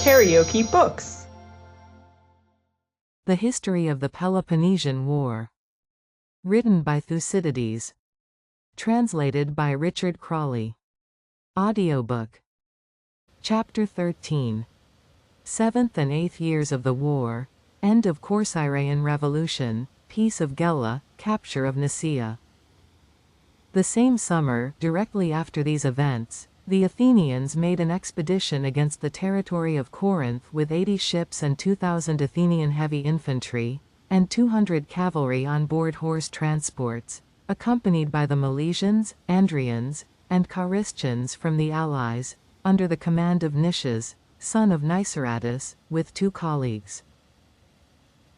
KaraokeBooks. The History of the Peloponnesian War. Written by Thucydides. Translated by Richard Crawley. Audiobook. Chapter 13. 7th and 8th Years of the War. End of Corcyraean Revolution. Peace of Gela. Capture of Nicaea. The same summer, directly after these events, the Athenians made an expedition against the territory of Corinth with 80 ships and 2,000 Athenian heavy infantry, and 200 cavalry on board horse transports, accompanied by the Milesians, Andrians, and Caristions from the allies, under the command of Nicias, son of Niceratus, with 2 colleagues.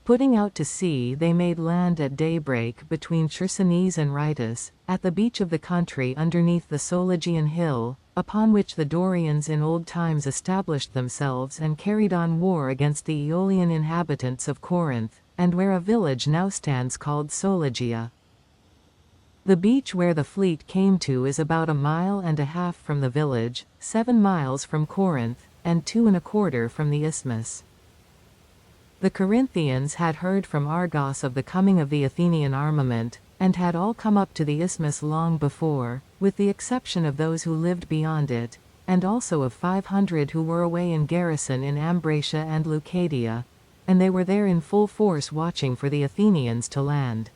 Putting out to sea, they made land at daybreak between Chersonese and Rytus, at the beach of the country underneath the Soligian hill, upon which the Dorians in old times established themselves and carried on war against the Aeolian inhabitants of Corinth, and where a village now stands called Soligia. The beach where the fleet came to is about 1.5 miles from the village, 7 miles from Corinth, and 2.25 from the isthmus. The Corinthians had heard from Argos of the coming of the Athenian armament, and had all come up to the isthmus long before, with the exception of those who lived beyond it, and also of 500 who were away in garrison in Ambracia and Leucadia, and they were there in full force watching for the Athenians to land.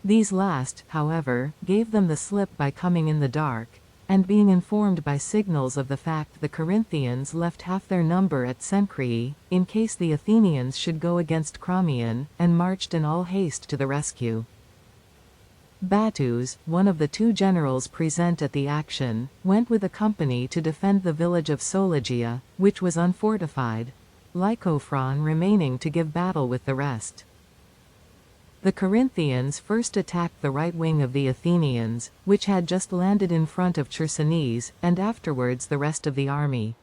These last, however, gave them the slip by coming in the dark, and being informed by signals of the fact the Corinthians left half their number at Cenchreae, in case the Athenians should go against Cromyon, and marched in all haste to the rescue. Batus, one of the 2 generals present at the action, went with a company to defend the village of Soligia, which was unfortified, Lycophron remaining to give battle with the rest. The Corinthians first attacked the right wing of the Athenians, which had just landed in front of Chersonese, and afterwards the rest of the army.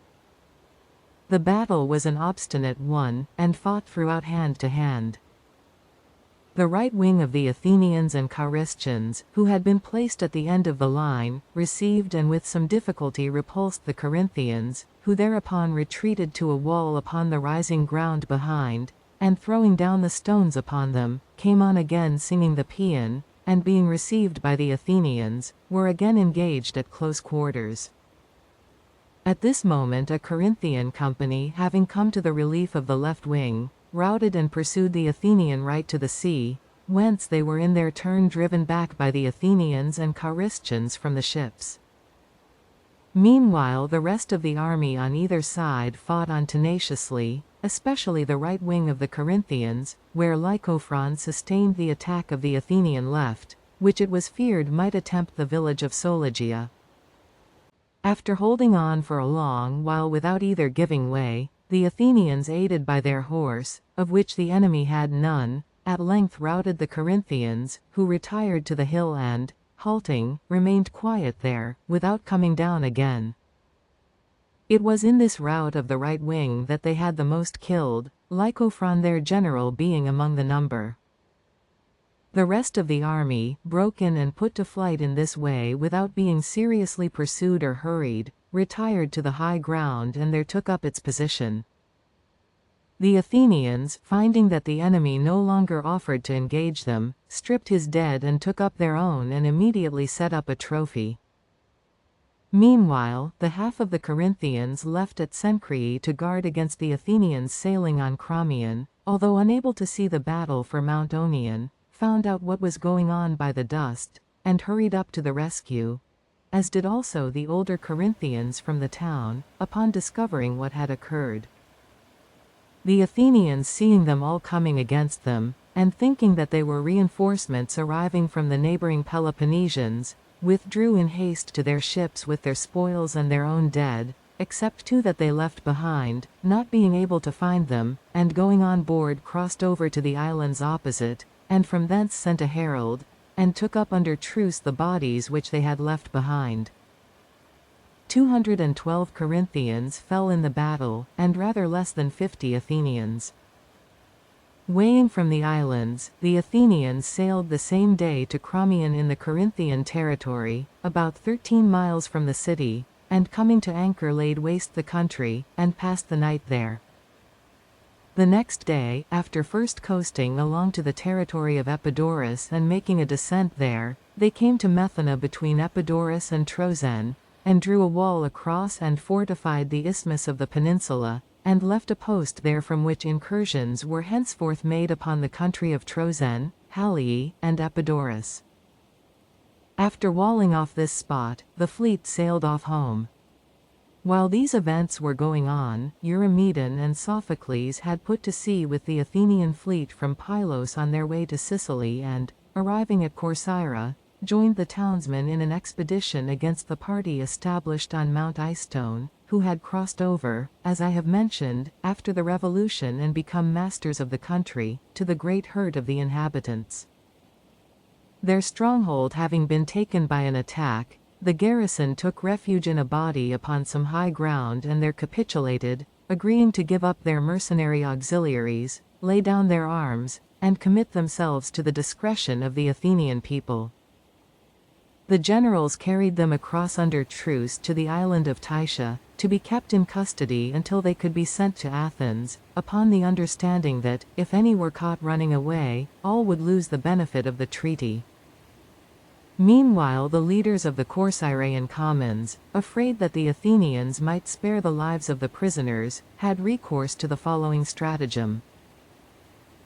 The battle was an obstinate one, and fought throughout hand to hand. The right wing of the Athenians and Caristions, who had been placed at the end of the line, received and with some difficulty repulsed the Corinthians, who thereupon retreated to a wall upon the rising ground behind, and throwing down the stones upon them, came on again singing the paean, and being received by the Athenians, were again engaged at close quarters. At this moment a Corinthian company, having come to the relief of the left wing, routed and pursued the Athenian right to the sea, whence they were in their turn driven back by the Athenians and Caristions from the ships. Meanwhile the rest of the army on either side fought on tenaciously, especially the right wing of the Corinthians, where Lycophron sustained the attack of the Athenian left, which it was feared might attempt the village of Soligia. After holding on for a long while without either giving way, the Athenians, aided by their horse, of which the enemy had none, at length routed the Corinthians, who retired to the hill and, halting, remained quiet there, without coming down again. It was in this rout of the right wing that they had the most killed, Lycophron their general being among the number. The rest of the army, broken and put to flight in this way without being seriously pursued or hurried, retired to the high ground and there took up its position. The Athenians, finding that the enemy no longer offered to engage them, stripped his dead and took up their own and immediately set up a trophy. Meanwhile, the half of the Corinthians left at Cenchreae to guard against the Athenians sailing on Cromyon, although unable to see the battle for Mount Onion, found out what was going on by the dust, and hurried up to the rescue, as did also the older Corinthians from the town, upon discovering what had occurred. The Athenians, seeing them all coming against them, and thinking that they were reinforcements arriving from the neighboring Peloponnesians, withdrew in haste to their ships with their spoils and their own dead, except 2 that they left behind, not being able to find them, and going on board crossed over to the islands opposite, and from thence sent a herald, and took up under truce the bodies which they had left behind. 212 Corinthians fell in the battle, and rather less than 50 Athenians. Weighing from the islands, the Athenians sailed the same day to Cromyon in the Corinthian territory, about 13 miles from the city, and coming to anchor laid waste the country, and passed the night there. The next day, after first coasting along to the territory of Epidaurus and making a descent there, they came to Methana between Epidaurus and Troezen, and drew a wall across and fortified the isthmus of the peninsula, and left a post there from which incursions were henceforth made upon the country of Troezen, Halii, and Epidaurus. After walling off this spot, the fleet sailed off home. While these events were going on, Eurymedon and Sophocles had put to sea with the Athenian fleet from Pylos on their way to Sicily and, arriving at Corcyra, joined the townsmen in an expedition against the party established on Mount Istone, who had crossed over, as I have mentioned, after the revolution and become masters of the country, to the great hurt of the inhabitants. Their stronghold having been taken by an attack, the garrison took refuge in a body upon some high ground and there capitulated, agreeing to give up their mercenary auxiliaries, lay down their arms, and commit themselves to the discretion of the Athenian people. The generals carried them across under truce to the island of Tytia, to be kept in custody until they could be sent to Athens, upon the understanding that, if any were caught running away, all would lose the benefit of the treaty. Meanwhile the leaders of the Corcyraean commons, afraid that the Athenians might spare the lives of the prisoners, had recourse to the following stratagem.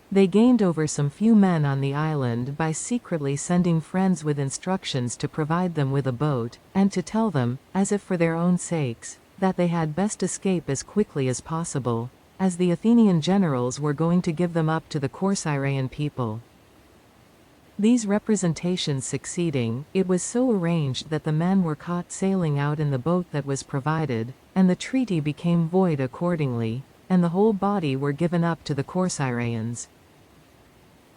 They gained over some few men on the island by secretly sending friends with instructions to provide them with a boat, and to tell them, as if for their own sakes, that they had best escape as quickly as possible, as the Athenian generals were going to give them up to the Corcyraean people. These representations succeeding, it was so arranged that the men were caught sailing out in the boat that was provided, and the treaty became void accordingly, and the whole body were given up to the Corcyraeans.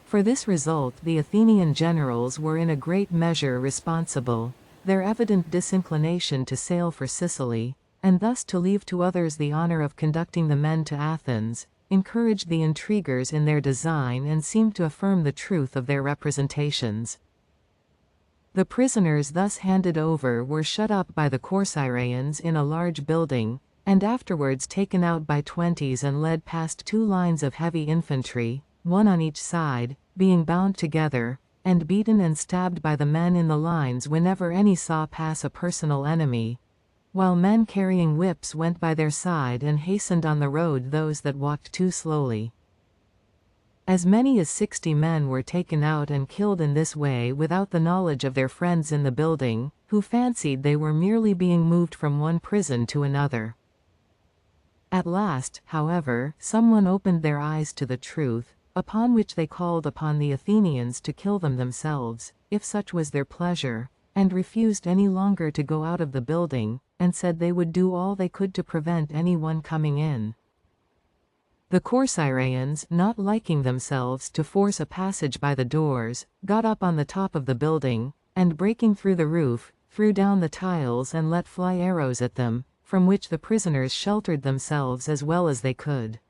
For this result the Athenian generals were in a great measure responsible, their evident disinclination to sail for Sicily, and thus to leave to others the honor of conducting the men to Athens, encouraged the intriguers in their design and seemed to affirm the truth of their representations. The prisoners thus handed over were shut up by the Corcyraeans in a large building, and afterwards taken out by twenties and led past 2 lines of heavy infantry, one on each side, being bound together, and beaten and stabbed by the men in the lines whenever any saw pass a personal enemy, while men carrying whips went by their side and hastened on the road those that walked too slowly. As many as 60 men were taken out and killed in this way without the knowledge of their friends in the building, who fancied they were merely being moved from one prison to another. At last, however, someone opened their eyes to the truth, upon which they called upon the Athenians to kill them themselves, if such was their pleasure, and refused any longer to go out of the building, and said they would do all they could to prevent any one coming in. The Corcyraeans, not liking themselves to force a passage by the doors, got up on the top of the building, and breaking through the roof, threw down the tiles and let fly arrows at them, from which the prisoners sheltered themselves as well as they could.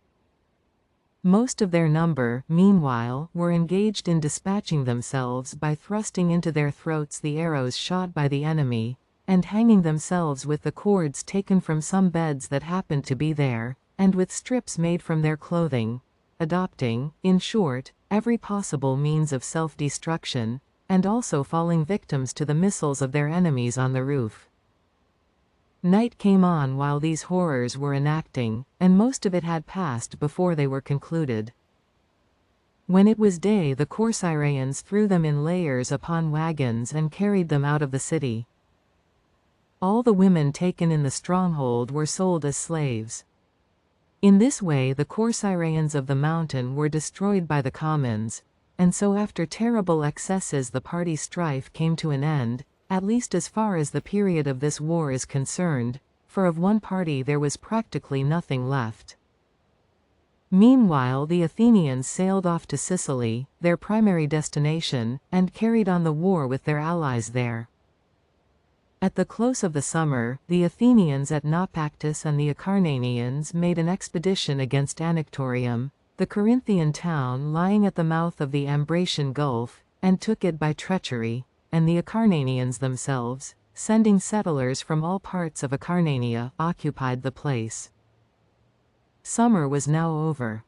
Most of their number, meanwhile, were engaged in dispatching themselves by thrusting into their throats the arrows shot by the enemy, and hanging themselves with the cords taken from some beds that happened to be there, and with strips made from their clothing, adopting, in short, every possible means of self-destruction, and also falling victims to the missiles of their enemies on the roof. Night came on while these horrors were enacting, and most of it had passed before they were concluded. When it was day the Corcyraeans threw them in layers upon wagons and carried them out of the city. All the women taken in the stronghold were sold as slaves. In this way the Corcyraeans of the mountain were destroyed by the commons, and so after terrible excesses the party strife came to an end, at least as far as the period of this war is concerned, for of one party there was practically nothing left. Meanwhile the Athenians sailed off to Sicily, their primary destination, and carried on the war with their allies there. At the close of the summer, the Athenians at Naupactus and the Acarnanians made an expedition against Anactorium, the Corinthian town lying at the mouth of the Ambracian Gulf, and took it by treachery, and the Acarnanians themselves, sending settlers from all parts of Acarnania, occupied the place. Summer was now over.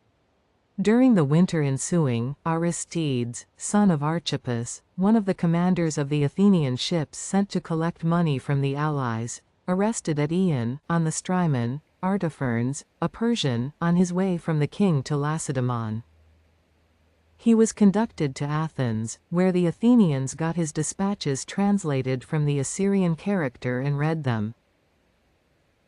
During the winter ensuing, Aristides, son of Archippus, one of the commanders of the Athenian ships sent to collect money from the allies, arrested at Aean, on the Strymon, Artaphernes, a Persian, on his way from the king to Lacedaemon. He was conducted to Athens, where the Athenians got his dispatches translated from the Assyrian character and read them.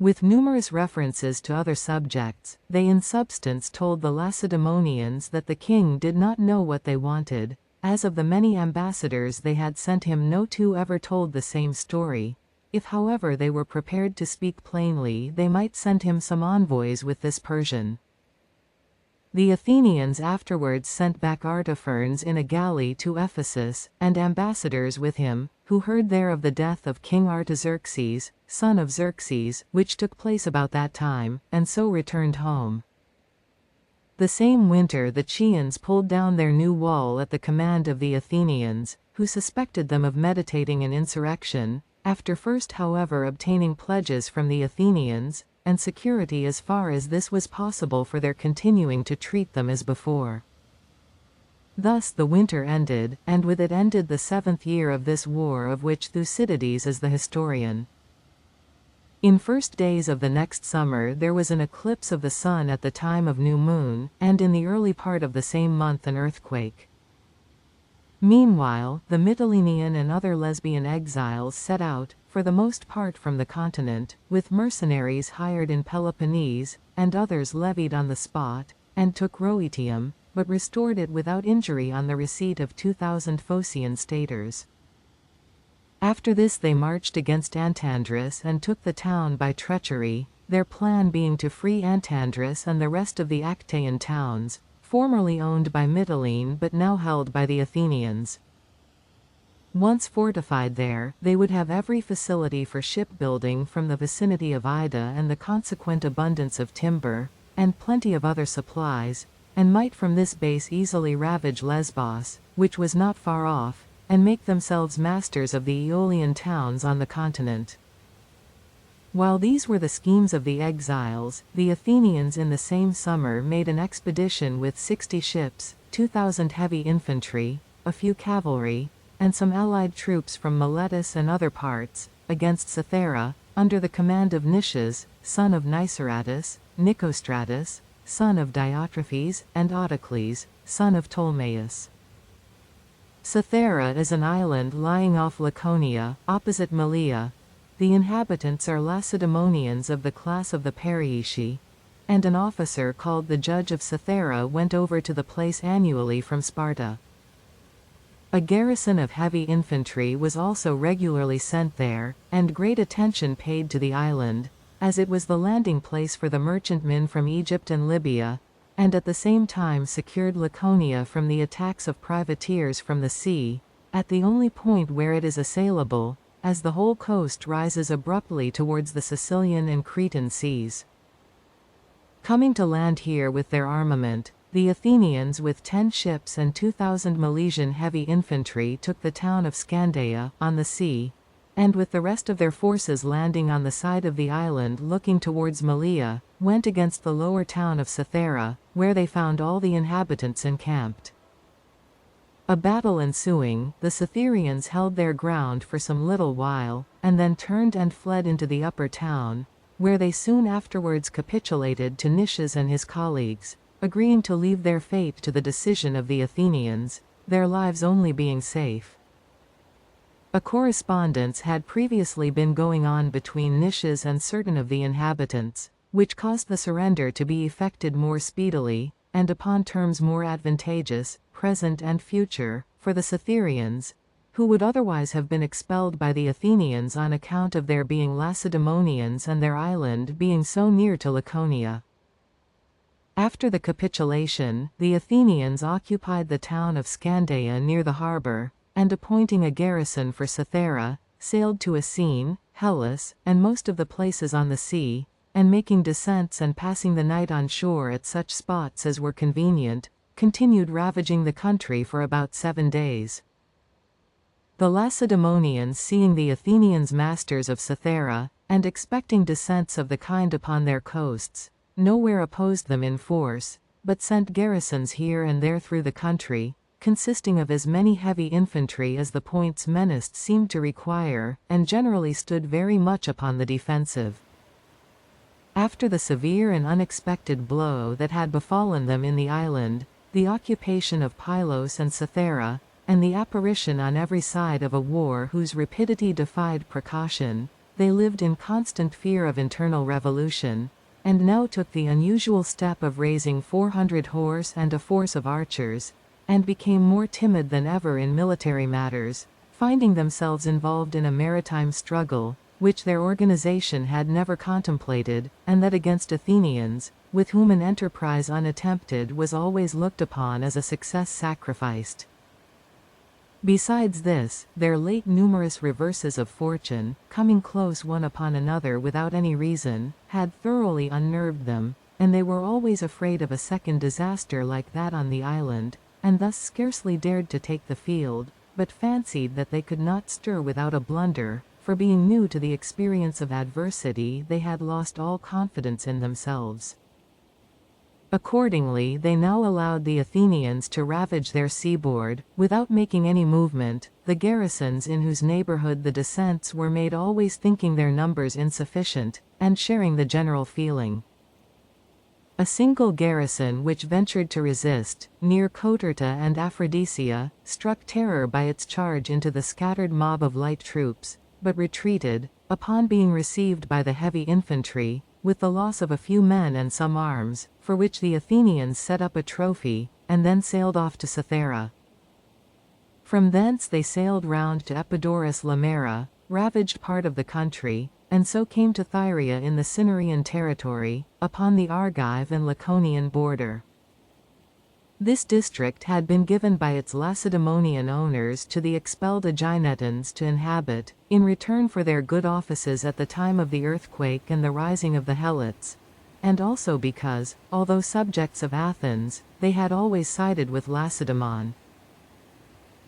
With numerous references to other subjects, they in substance told the Lacedaemonians that the king did not know what they wanted, as of the many ambassadors they had sent him no two ever told the same story. If however they were prepared to speak plainly, they might send him some envoys with this Persian. The Athenians afterwards sent back Artaphernes in a galley to Ephesus, and ambassadors with him, who heard there of the death of King Artaxerxes, son of Xerxes, which took place about that time, and so returned home. The same winter the Chians pulled down their new wall at the command of the Athenians, who suspected them of meditating an insurrection, after first however obtaining pledges from the Athenians, and security as far as this was possible for their continuing to treat them as before. Thus the winter ended, and with it ended the 7th year of this war, of which Thucydides is the historian. In first days of the next summer there was an eclipse of the sun at the time of new moon, and in the early part of the same month an earthquake. Meanwhile, the Mytilenean and other Lesbian exiles set out, for the most part from the continent, with mercenaries hired in Peloponnese, and others levied on the spot, and took Rhoetium, but restored it without injury on the receipt of 2,000 Phocian staters. After this they marched against Antandrus and took the town by treachery, their plan being to free Antandrus and the rest of the Actaean towns, formerly owned by Mytilene but now held by the Athenians. Once fortified there, they would have every facility for shipbuilding from the vicinity of Ida and the consequent abundance of timber, and plenty of other supplies, and might from this base easily ravage Lesbos, which was not far off, and make themselves masters of the Aeolian towns on the continent. While these were the schemes of the exiles, the Athenians in the same summer made an expedition with 60 ships, 2,000 heavy infantry, a few cavalry, and some allied troops from Miletus and other parts, against Cythera, under the command of Nicias, son of Niceratus, Nicostratus, son of Diotrephes, and Autocles, son of Ptolemaeus. Cythera is an island lying off Laconia, opposite Malea. The inhabitants are Lacedaemonians of the class of the Perioeci, and an officer called the Judge of Cythera went over to the place annually from Sparta. A garrison of heavy infantry was also regularly sent there, and great attention paid to the island, as it was the landing place for the merchantmen from Egypt and Libya, and at the same time secured Laconia from the attacks of privateers from the sea, at the only point where it is assailable, as the whole coast rises abruptly towards the Sicilian and Cretan seas. Coming to land here with their armament, the Athenians with 10 ships and 2,000 Milesian heavy infantry took the town of Scandeia, on the sea, and with the rest of their forces landing on the side of the island looking towards Malea, went against the lower town of Cythera, where they found all the inhabitants encamped. A battle ensuing, the Cytherians held their ground for some little while, and then turned and fled into the upper town, where they soon afterwards capitulated to Nicias and his colleagues, agreeing to leave their fate to the decision of the Athenians, their lives only being safe. A correspondence had previously been going on between Nicias and certain of the inhabitants, which caused the surrender to be effected more speedily, and upon terms more advantageous, present and future, for the Cytherians, who would otherwise have been expelled by the Athenians on account of their being Lacedaemonians and their island being so near to Laconia. After the capitulation, the Athenians occupied the town of Scandeia near the harbour, and appointing a garrison for Cythera, sailed to Essene, Hellas, and most of the places on the sea, and making descents and passing the night on shore at such spots as were convenient, continued ravaging the country for about 7 days. The Lacedaemonians, seeing the Athenians masters of Cythera, and expecting descents of the kind upon their coasts, nowhere opposed them in force, but sent garrisons here and there through the country, consisting of as many heavy infantry as the points menaced seemed to require, and generally stood very much upon the defensive. After the severe and unexpected blow that had befallen them in the island, the occupation of Pylos and Cythera, and the apparition on every side of a war whose rapidity defied precaution, they lived in constant fear of internal revolution, and now took the unusual step of raising 400 horse and a force of archers, and became more timid than ever in military matters, finding themselves involved in a maritime struggle, which their organization had never contemplated, and that against Athenians, with whom an enterprise unattempted was always looked upon as a success sacrificed. Besides this, their late numerous reverses of fortune, coming close one upon another without any reason, had thoroughly unnerved them, and they were always afraid of a second disaster like that on the island, and thus scarcely dared to take the field, but fancied that they could not stir without a blunder, for being new to the experience of adversity they had lost all confidence in themselves. Accordingly, they now allowed the Athenians to ravage their seaboard, without making any movement, the garrisons in whose neighborhood the descents were made always thinking their numbers insufficient, and sharing the general feeling. A single garrison which ventured to resist, near Coterta and Aphrodisia, struck terror by its charge into the scattered mob of light troops, but retreated, upon being received by the heavy infantry, with the loss of a few men and some arms, for which the Athenians set up a trophy, and then sailed off to Cythera. From thence they sailed round to Epidaurus Limera, ravaged part of the country, and so came to Thyrea in the Cimmerian territory, upon the Argive and Laconian border. This district had been given by its Lacedaemonian owners to the expelled Aeginetans to inhabit, in return for their good offices at the time of the earthquake and the rising of the Helots, and also because, although subjects of Athens, they had always sided with Lacedaemon.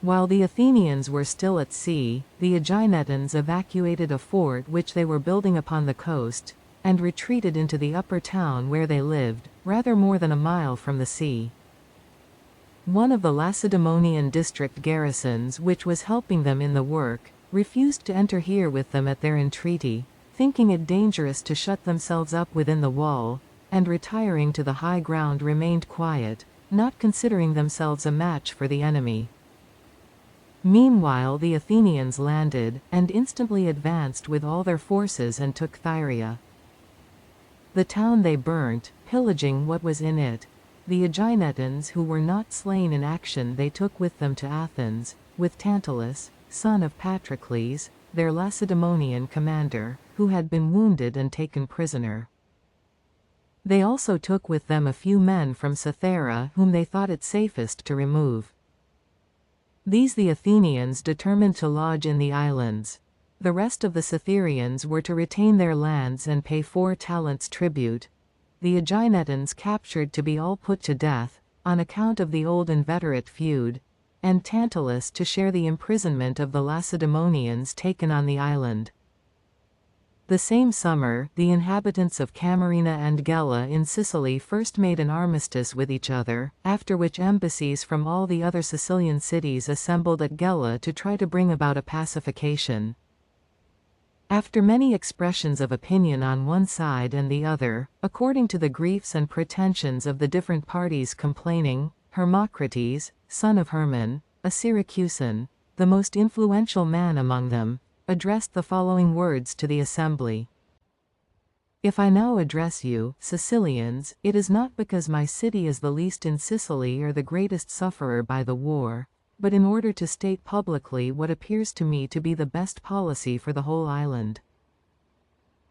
While the Athenians were still at sea, the Aeginetans evacuated a fort which they were building upon the coast, and retreated into the upper town where they lived, rather more than a mile from the sea. One of the Lacedaemonian district garrisons which was helping them in the work, refused to enter here with them at their entreaty, thinking it dangerous to shut themselves up within the wall, and retiring to the high ground remained quiet, not considering themselves a match for the enemy. Meanwhile the Athenians landed, and instantly advanced with all their forces and took Thyrea. The town they burnt, pillaging what was in it. The Aeginetans who were not slain in action they took with them to Athens, with Tantalus, son of Patrocles, their Lacedaemonian commander, who had been wounded and taken prisoner. They also took with them a few men from Cythera whom they thought it safest to remove. These the Athenians determined to lodge in the islands. The rest of the Cytherians were to retain their lands and pay 4 talents tribute. The Aeginetans captured to be all put to death, on account of the old inveterate feud, and Tantalus to share the imprisonment of the Lacedaemonians taken on the island. The same summer, the inhabitants of Camarina and Gela in Sicily first made an armistice with each other, after which embassies from all the other Sicilian cities assembled at Gela to try to bring about a pacification. After many expressions of opinion on one side and the other, according to the griefs and pretensions of the different parties complaining, Hermocrates, son of Hermon, a Syracusan, the most influential man among them, addressed the following words to the assembly. If I now address you, Sicilians, it is not because my city is the least in Sicily or the greatest sufferer by the war, but in order to state publicly what appears to me to be the best policy for the whole island.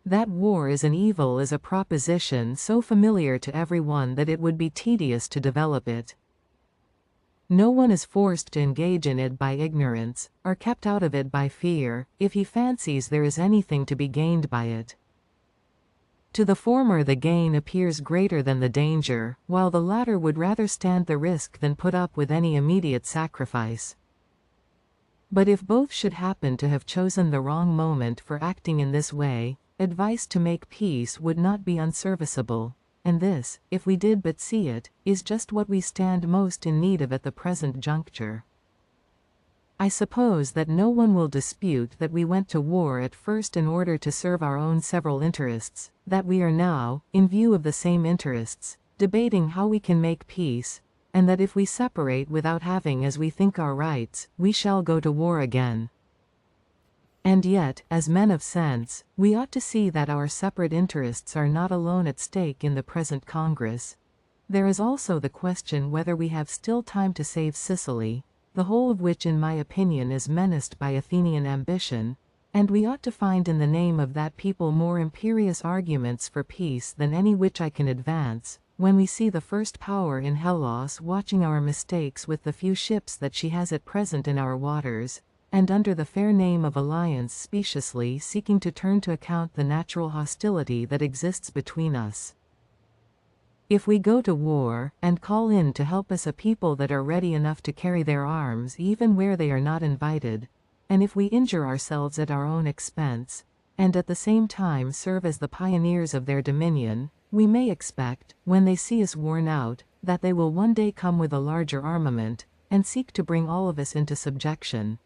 That war is an evil is a proposition so familiar to everyone that it would be tedious to develop it. No one is forced to engage in it by ignorance, or kept out of it by fear, if he fancies there is anything to be gained by it. To the former the gain appears greater than the danger, while the latter would rather stand the risk than put up with any immediate sacrifice. But if both should happen to have chosen the wrong moment for acting in this way, advice to make peace would not be unserviceable, and this, if we did but see it, is just what we stand most in need of at the present juncture. I suppose that no one will dispute that we went to war at first in order to serve our own several interests, that we are now, in view of the same interests, debating how we can make peace, and that if we separate without having as we think our rights, we shall go to war again. And yet, as men of sense, we ought to see that our separate interests are not alone at stake in the present Congress. There is also the question whether we have still time to save Sicily, the whole of which in my opinion is menaced by Athenian ambition, and we ought to find in the name of that people more imperious arguments for peace than any which I can advance, when we see the first power in Hellas watching our mistakes with the few ships that she has at present in our waters, and under the fair name of alliance speciously seeking to turn to account the natural hostility that exists between us. If we go to war, and call in to help us a people that are ready enough to carry their arms even where they are not invited, and if we injure ourselves at our own expense, and at the same time serve as the pioneers of their dominion, we may expect, when they see us worn out, that they will one day come with a larger armament, and seek to bring all of us into subjection.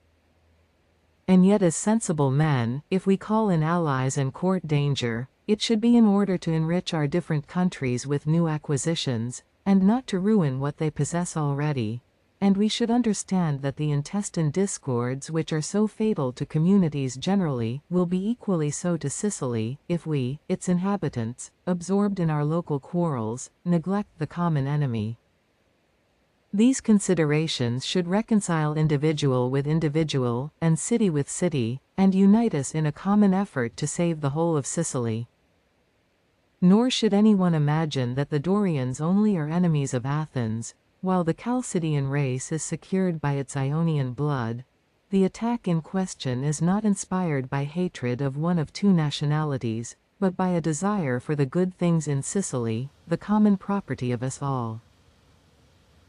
And yet as sensible men, if we call in allies and court danger, it should be in order to enrich our different countries with new acquisitions, and not to ruin what they possess already, and we should understand that the intestine discords which are so fatal to communities generally, will be equally so to Sicily, if we, its inhabitants, absorbed in our local quarrels, neglect the common enemy. These considerations should reconcile individual with individual, and city with city, and unite us in a common effort to save the whole of Sicily. Nor should anyone imagine that the Dorians only are enemies of Athens, while the Chalcidian race is secured by its Ionian blood. The attack in question is not inspired by hatred of one of two nationalities, but by a desire for the good things in Sicily, the common property of us all.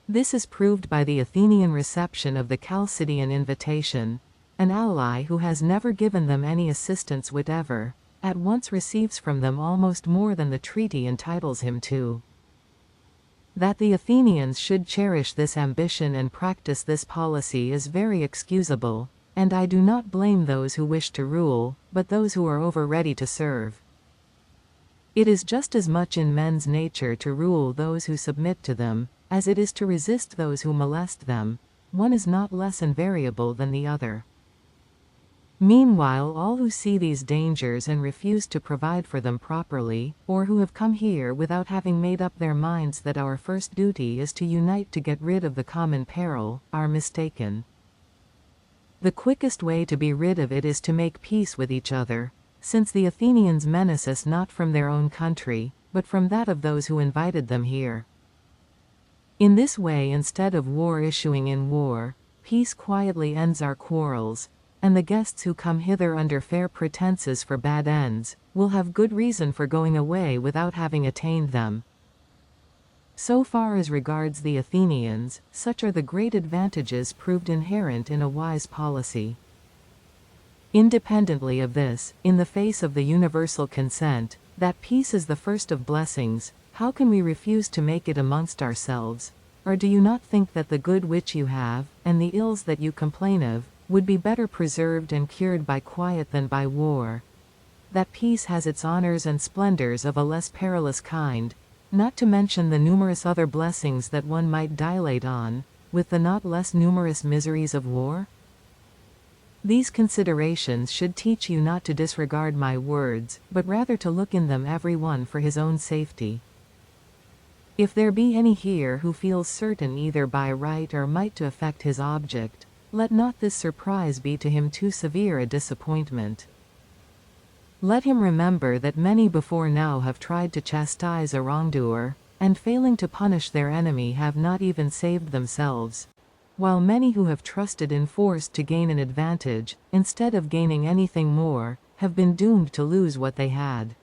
This is proved by the Athenian reception of the Chalcidian invitation. An ally who has never given them any assistance whatever, at once receives from them almost more than the treaty entitles him to. That the Athenians should cherish this ambition and practice this policy is very excusable, and I do not blame those who wish to rule, but those who are over ready to serve. It is just as much in men's nature to rule those who submit to them, as it is to resist those who molest them. One is not less invariable than the other. Meanwhile, all who see these dangers and refuse to provide for them properly, or who have come here without having made up their minds that our first duty is to unite to get rid of the common peril, are mistaken. The quickest way to be rid of it is to make peace with each other, since the Athenians menace us not from their own country, but from that of those who invited them here. In this way, instead of war issuing in war, peace quietly ends our quarrels, and the guests who come hither under fair pretenses for bad ends, will have good reason for going away without having attained them. So far as regards the Athenians, such are the great advantages proved inherent in a wise policy. Independently of this, in the face of the universal consent, that peace is the first of blessings, how can we refuse to make it amongst ourselves? Or do you not think that the good which you have, and the ills that you complain of, would be better preserved and cured by quiet than by war? That peace has its honors and splendors of a less perilous kind, not to mention the numerous other blessings that one might dilate on, with the not less numerous miseries of war? These considerations should teach you not to disregard my words, but rather to look in them every one for his own safety. If there be any here who feels certain either by right or might to effect his object, let not this surprise be to him too severe a disappointment. Let him remember that many before now have tried to chastise a wrongdoer, and failing to punish their enemy have not even saved themselves, while many who have trusted in force to gain an advantage, instead of gaining anything more, have been doomed to lose what they had.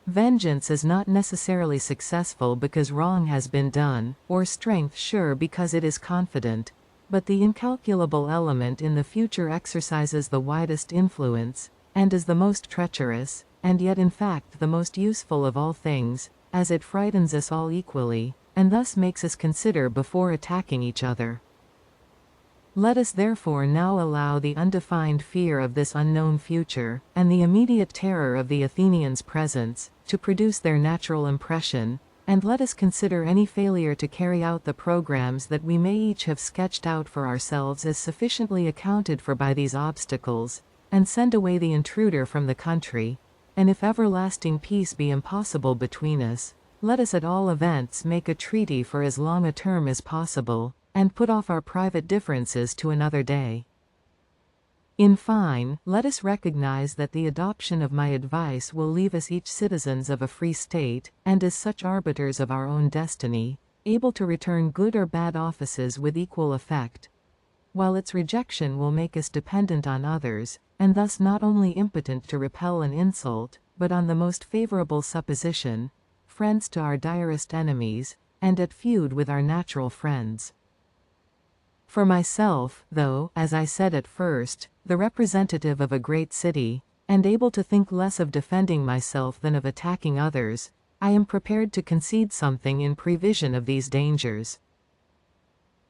Vengeance is not necessarily successful because wrong has been done, or strength sure because it is confident, But the incalculable element in the future exercises the widest influence, and is the most treacherous, and yet in fact the most useful of all things, as it frightens us all equally, and thus makes us consider before attacking each other. Let us therefore now allow the undefined fear of this unknown future, and the immediate terror of the Athenians' presence, to produce their natural impression, and let us consider any failure to carry out the programs that we may each have sketched out for ourselves as sufficiently accounted for by these obstacles, and send away the intruder from the country, and if everlasting peace be impossible between us, let us at all events make a treaty for as long a term as possible, and put off our private differences to another day. In fine, let us recognize that the adoption of my advice will leave us each citizens of a free state, and as such arbiters of our own destiny, able to return good or bad offices with equal effect, while its rejection will make us dependent on others, and thus not only impotent to repel an insult, but on the most favorable supposition, friends to our direst enemies, and at feud with our natural friends. For myself, though, as I said at first, the representative of a great city, and able to think less of defending myself than of attacking others, I am prepared to concede something in prevision of these dangers.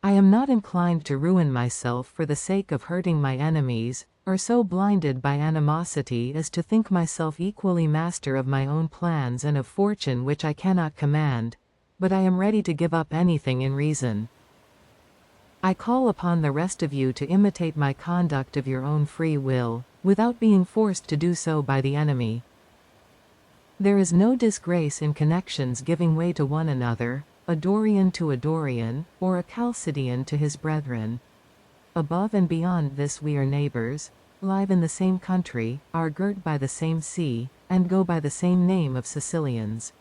I am not inclined to ruin myself for the sake of hurting my enemies, or so blinded by animosity as to think myself equally master of my own plans and of fortune which I cannot command, but I am ready to give up anything in reason. I call upon the rest of you to imitate my conduct of your own free will, without being forced to do so by the enemy. There is no disgrace in connections giving way to one another, a Dorian to a Dorian, or a Chalcidian to his brethren. Above and beyond this we are neighbors, live in the same country, are girt by the same sea, and go by the same name of Sicilians.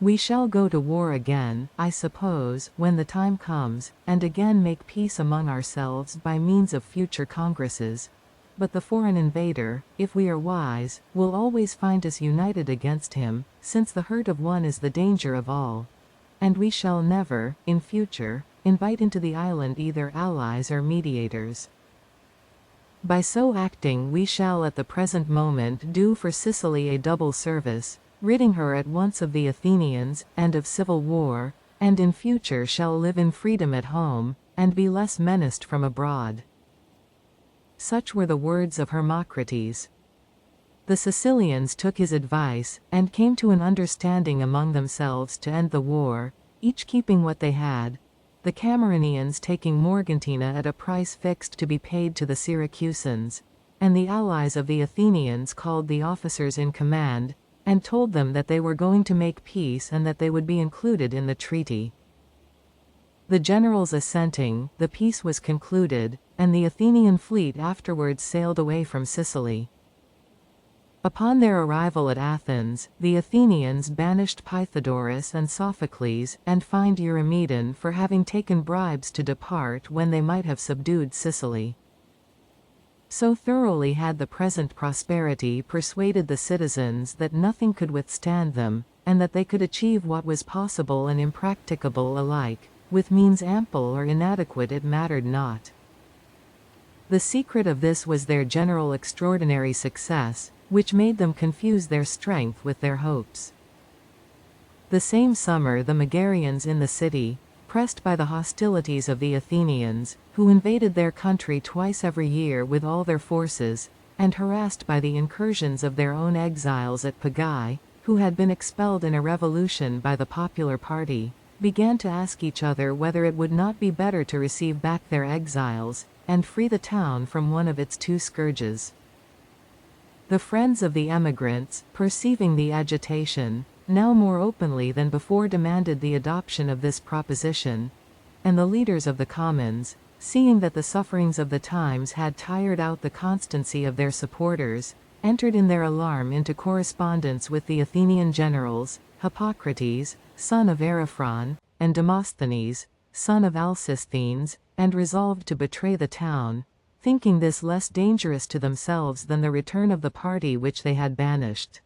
We shall go to war again, I suppose, when the time comes, and again make peace among ourselves by means of future congresses, but the foreign invader, if we are wise, will always find us united against him, since the hurt of one is the danger of all, and we shall never, in future, invite into the island either allies or mediators. By so acting we shall at the present moment do for Sicily a double service, ridding her at once of the Athenians, and of civil war, and in future shall live in freedom at home, and be less menaced from abroad. Such were the words of Hermocrates. The Sicilians took his advice, and came to an understanding among themselves to end the war, each keeping what they had, the Camarinaeans taking Morgantina at a price fixed to be paid to the Syracusans, and the allies of the Athenians called the officers in command, and told them that they were going to make peace and that they would be included in the treaty. The generals assenting, the peace was concluded, and the Athenian fleet afterwards sailed away from Sicily. Upon their arrival at Athens, the Athenians banished Pythagoras and Sophocles, and fined Eurymedon for having taken bribes to depart when they might have subdued Sicily. So thoroughly had the present prosperity persuaded the citizens that nothing could withstand them, and that they could achieve what was possible and impracticable alike, with means ample or inadequate it mattered not. The secret of this was their general extraordinary success, which made them confuse their strength with their hopes. The same summer the Megarians in the city, pressed by the hostilities of the Athenians, who invaded their country twice every year with all their forces, and harassed by the incursions of their own exiles at Pegae, who had been expelled in a revolution by the popular party, began to ask each other whether it would not be better to receive back their exiles, and free the town from one of its two scourges. The friends of the emigrants, perceiving the agitation, now more openly than before demanded the adoption of this proposition, and the leaders of the commons, seeing that the sufferings of the times had tired out the constancy of their supporters, entered in their alarm into correspondence with the Athenian generals, Hippocrates, son of Ariphron, and Demosthenes, son of Alcisthenes, and resolved to betray the town, thinking this less dangerous to themselves than the return of the party which they had banished.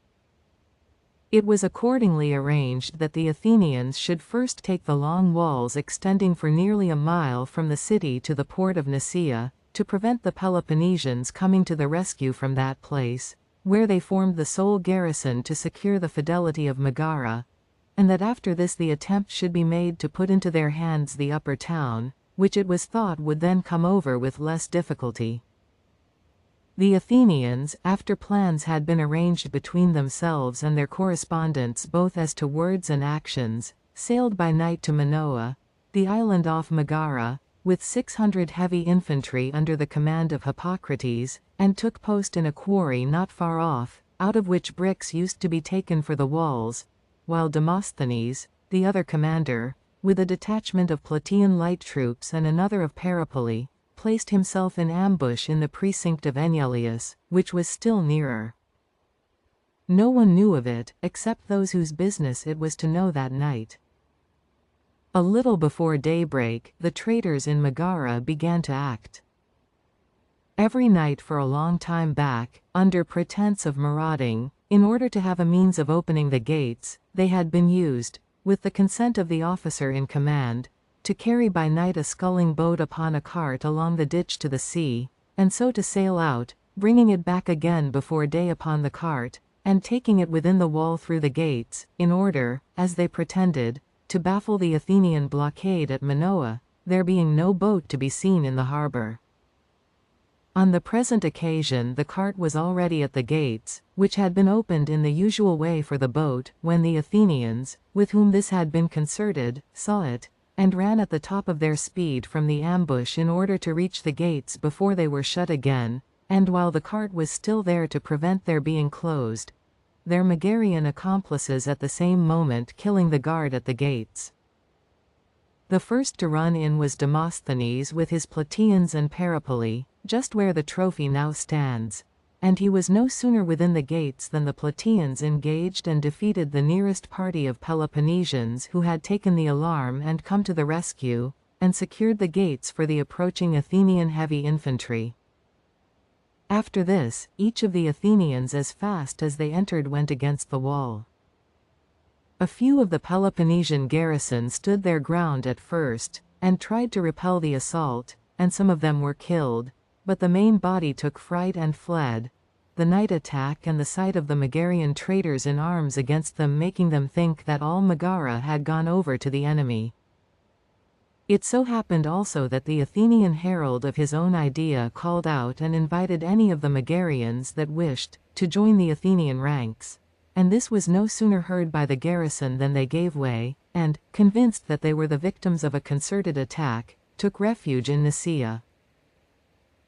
It was accordingly arranged that the Athenians should first take the long walls extending for nearly a mile from the city to the port of Nicaea, to prevent the Peloponnesians coming to the rescue from that place, where they formed the sole garrison to secure the fidelity of Megara, and that after this the attempt should be made to put into their hands the upper town, which it was thought would then come over with less difficulty. The Athenians, after plans had been arranged between themselves and their correspondents both as to words and actions, sailed by night to Minoa, the island off Megara, with 600 heavy infantry under the command of Hippocrates, and took post in a quarry not far off, out of which bricks used to be taken for the walls, while Demosthenes, the other commander, with a detachment of Plataean light troops and another of Peripoli, placed himself in ambush in the precinct of Enyalius, which was still nearer. No one knew of it, except those whose business it was to know that night. A little before daybreak, the traitors in Megara began to act. Every night for a long time back, under pretense of marauding, in order to have a means of opening the gates, they had been used, with the consent of the officer in command, to carry by night a sculling boat upon a cart along the ditch to the sea, and so to sail out, bringing it back again before day upon the cart, and taking it within the wall through the gates, in order, as they pretended, to baffle the Athenian blockade at Minoa, there being no boat to be seen in the harbor. On the present occasion the cart was already at the gates, which had been opened in the usual way for the boat, when the Athenians, with whom this had been concerted, saw it, and ran at the top of their speed from the ambush in order to reach the gates before they were shut again, and while the cart was still there to prevent their being closed, their Megarian accomplices at the same moment killing the guard at the gates. The first to run in was Demosthenes with his Plataeans and Peripoli, just where the trophy now stands, and he was no sooner within the gates than the Plataeans engaged and defeated the nearest party of Peloponnesians who had taken the alarm and come to the rescue, and secured the gates for the approaching Athenian heavy infantry. After this, each of the Athenians as fast as they entered went against the wall. A few of the Peloponnesian garrison stood their ground at first, and tried to repel the assault, and some of them were killed, but the main body took fright and fled, the night attack and the sight of the Megarian traitors in arms against them making them think that all Megara had gone over to the enemy. It so happened also that the Athenian herald of his own idea called out and invited any of the Megarians that wished to join the Athenian ranks, and this was no sooner heard by the garrison than they gave way, and, convinced that they were the victims of a concerted attack, took refuge in Nicaea.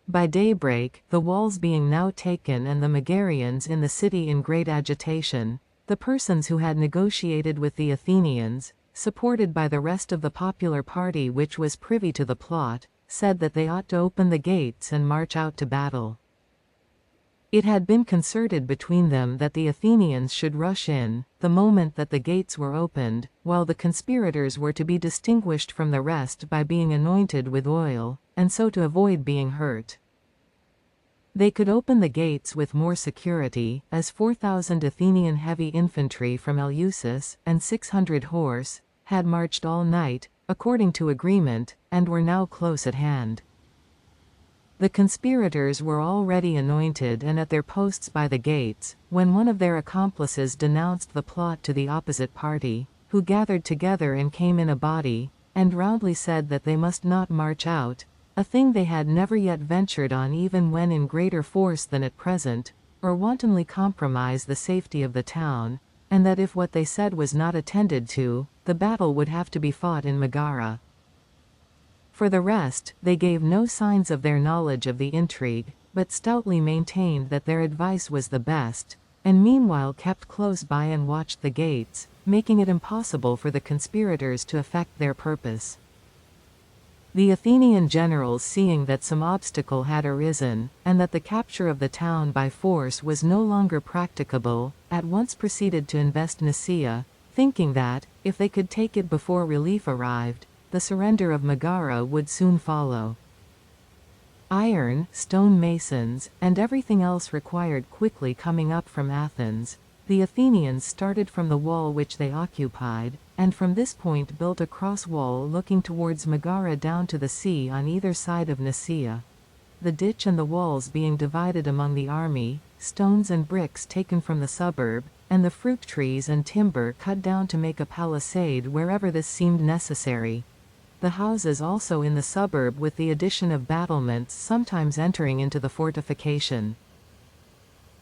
By daybreak, the walls being now taken and the Megarians in the city in great agitation, the persons who had negotiated with the Athenians, supported by the rest of the popular party which was privy to the plot, said that they ought to open the gates and march out to battle. It had been concerted between them that the Athenians should rush in, the moment that the gates were opened, while the conspirators were to be distinguished from the rest by being anointed with oil, and so to avoid being hurt. They could open the gates with more security, as 4,000 Athenian heavy infantry from Eleusis, and 600 horse, had marched all night, according to agreement, and were now close at hand. The conspirators were already anointed and at their posts by the gates, when one of their accomplices denounced the plot to the opposite party, who gathered together and came in a body, and roundly said that they must not march out, a thing they had never yet ventured on even when in greater force than at present, or wantonly compromise the safety of the town, and that if what they said was not attended to, the battle would have to be fought in Megara. For the rest, they gave no signs of their knowledge of the intrigue, but stoutly maintained that their advice was the best, and meanwhile kept close by and watched the gates, making it impossible for the conspirators to effect their purpose. The Athenian generals, seeing that some obstacle had arisen, and that the capture of the town by force was no longer practicable, at once proceeded to invest Nicaea, thinking that, if they could take it before relief arrived, the surrender of Megara would soon follow. Iron, stone masons, and everything else required quickly coming up from Athens, The Athenians started from the wall which they occupied, and from this point built a cross wall looking towards Megara down to the sea on either side of Nicaea. The ditch and the walls being divided among the army, stones and bricks taken from the suburb, and the fruit trees and timber cut down to make a palisade wherever this seemed necessary. The houses also in the suburb with the addition of battlements sometimes entering into the fortification.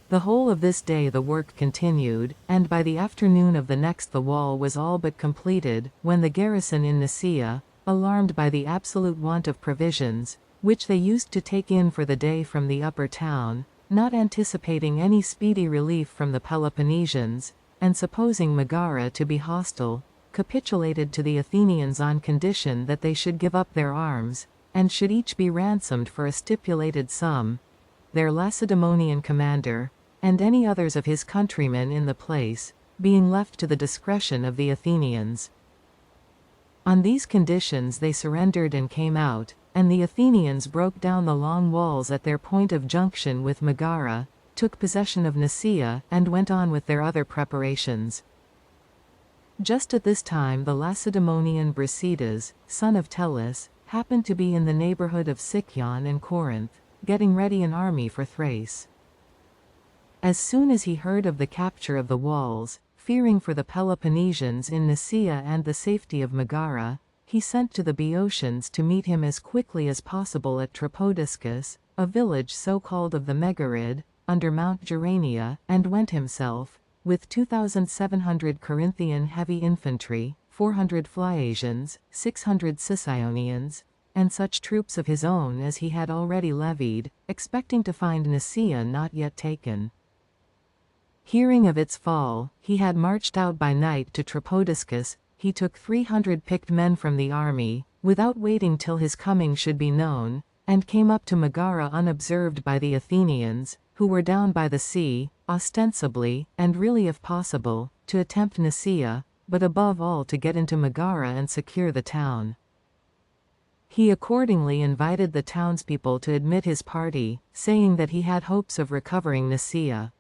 The whole of this day the work continued, and by the afternoon of the next the wall was all but completed, when the garrison in Nicaea, alarmed by the absolute want of provisions, which they used to take in for the day from the upper town, not anticipating any speedy relief from the Peloponnesians, and supposing Megara to be hostile, capitulated to the Athenians on condition that they should give up their arms, and should each be ransomed for a stipulated sum, their Lacedaemonian commander, and any others of his countrymen in the place, being left to the discretion of the Athenians. On these conditions they surrendered and came out, and the Athenians broke down the long walls at their point of junction with Megara, took possession of Nicaea, and went on with their other preparations. Just at this time the Lacedaemonian Briseidus, son of Tellus, happened to be in the neighborhood of Sicyon and Corinth, getting ready an army for Thrace. As soon as he heard of the capture of the walls, fearing for the Peloponnesians in Nicaea and the safety of Megara, he sent to the Boeotians to meet him as quickly as possible at Trapodiscus, a village so called of the Megarid, under Mount Gerania, and went himself, with 2,700 Corinthian heavy infantry, 400 Phliasians, 600 Sicyonians, and such troops of his own as he had already levied, expecting to find Nicaea not yet taken. Hearing of its fall, he had marched out by night to Trapodiscus. He took 300 picked men from the army, without waiting till his coming should be known, and came up to Megara unobserved by the Athenians, who were down by the sea, ostensibly, and really if possible, to attempt Nicaea, but above all to get into Megara and secure the town. He accordingly invited the townspeople to admit his party, saying that he had hopes of recovering Nicaea.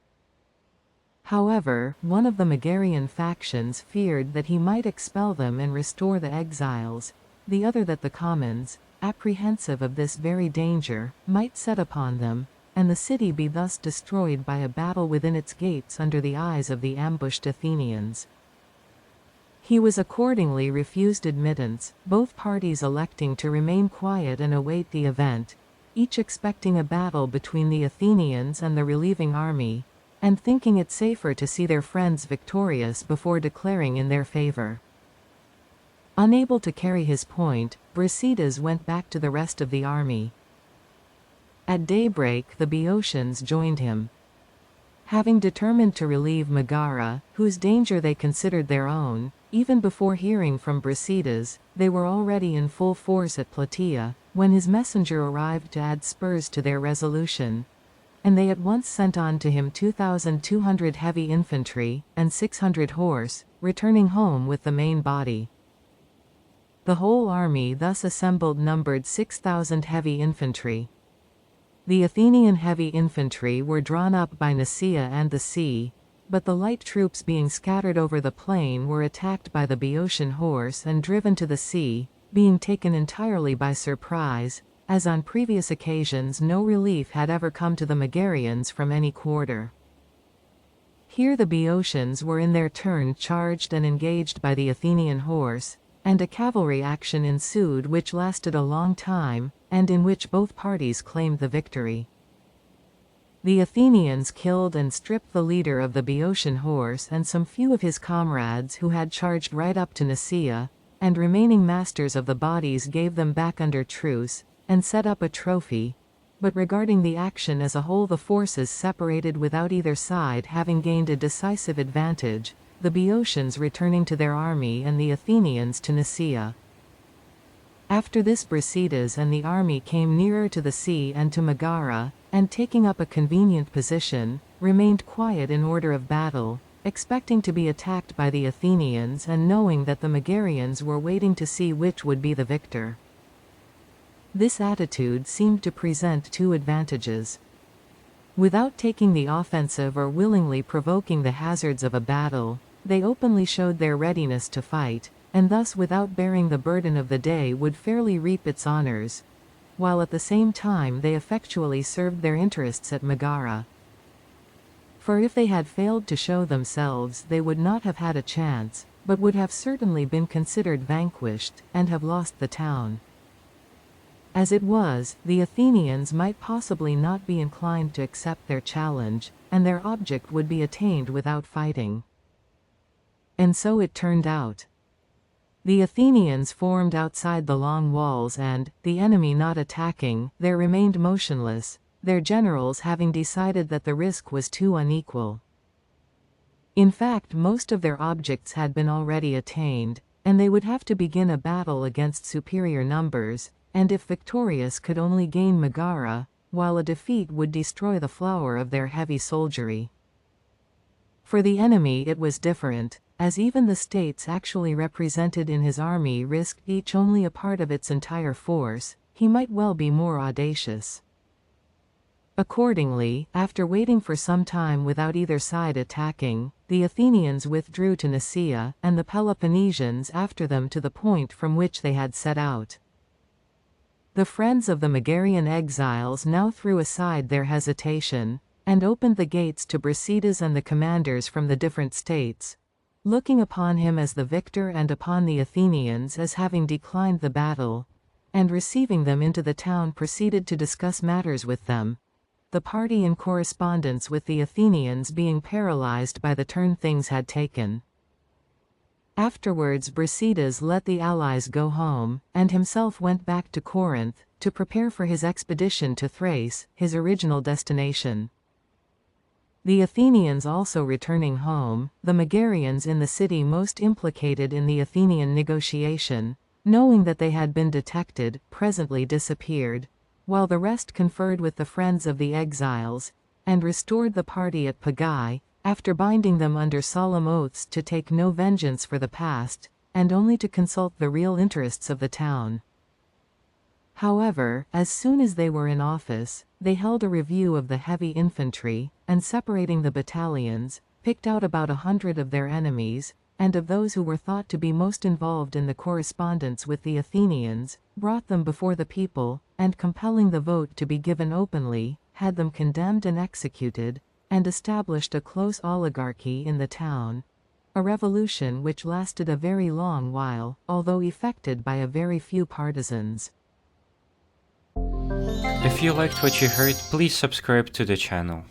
However, one of the Megarian factions feared that he might expel them and restore the exiles, the other that the commons, apprehensive of this very danger, might set upon them, and the city be thus destroyed by a battle within its gates under the eyes of the ambushed Athenians. He was accordingly refused admittance, both parties electing to remain quiet and await the event, each expecting a battle between the Athenians and the relieving army, and thinking it safer to see their friends victorious before declaring in their favor. Unable to carry his point, Briseidus went back to the rest of the army. At daybreak the Boeotians joined him. Having determined to relieve Megara, whose danger they considered their own, even before hearing from Briseidus, they were already in full force at Plataea, when his messenger arrived to add spurs to their resolution, and they at once sent on to him 2,200 heavy infantry, and 600 horse, returning home with the main body. The whole army thus assembled numbered 6,000 heavy infantry. The Athenian heavy infantry were drawn up by Nicaea and the sea, but the light troops being scattered over the plain were attacked by the Boeotian horse and driven to the sea, being taken entirely by surprise, as on previous occasions no relief had ever come to the Megarians from any quarter. Here the Boeotians were in their turn charged and engaged by the Athenian horse, and a cavalry action ensued which lasted a long time, and in which both parties claimed the victory. The Athenians killed and stripped the leader of the Boeotian horse and some few of his comrades who had charged right up to Nicaea, and remaining masters of the bodies gave them back under truce, and set up a trophy, but regarding the action as a whole the forces separated without either side having gained a decisive advantage, the Boeotians returning to their army and the Athenians to Nicaea. After this Briseidus and the army came nearer to the sea and to Megara, and taking up a convenient position, remained quiet in order of battle, expecting to be attacked by the Athenians and knowing that the Megarians were waiting to see which would be the victor. This attitude seemed to present two advantages. Without taking the offensive or willingly provoking the hazards of a battle, they openly showed their readiness to fight, and thus without bearing the burden of the day would fairly reap its honors, while at the same time they effectually served their interests at Megara. For if they had failed to show themselves, they would not have had a chance, but would have certainly been considered vanquished, and have lost the town. As it was, the Athenians might possibly not be inclined to accept their challenge, and their object would be attained without fighting. And so it turned out. The Athenians formed outside the long walls and, the enemy not attacking, there remained motionless, their generals having decided that the risk was too unequal. In fact, most of their objects had been already attained, and they would have to begin a battle against superior numbers, and if victorious could only gain Megara, while a defeat would destroy the flower of their heavy soldiery. For the enemy it was different, as even the states actually represented in his army risked each only a part of its entire force. He might well be more audacious. Accordingly, after waiting for some time without either side attacking, the Athenians withdrew to Nicaea, and the Peloponnesians after them to the point from which they had set out. The friends of the Megarian exiles now threw aside their hesitation, and opened the gates to Brasidas and the commanders from the different states, looking upon him as the victor and upon the Athenians as having declined the battle, and receiving them into the town proceeded to discuss matters with them, the party in correspondence with the Athenians being paralyzed by the turn things had taken. Afterwards Brasidas let the allies go home, and himself went back to Corinth, to prepare for his expedition to Thrace, his original destination. The Athenians also returning home, the Megarians in the city most implicated in the Athenian negotiation, knowing that they had been detected, presently disappeared, while the rest conferred with the friends of the exiles, and restored the party at Pegae, after binding them under solemn oaths to take no vengeance for the past, and only to consult the real interests of the town. However, as soon as they were in office, they held a review of the heavy infantry, and separating the battalions, picked out about 100 of their enemies, and of those who were thought to be most involved in the correspondence with the Athenians, brought them before the people, and compelling the vote to be given openly, had them condemned and executed, and established a close oligarchy in the town, a revolution which lasted a very long while, although effected by a very few partisans. If you liked what you heard, please subscribe to the channel.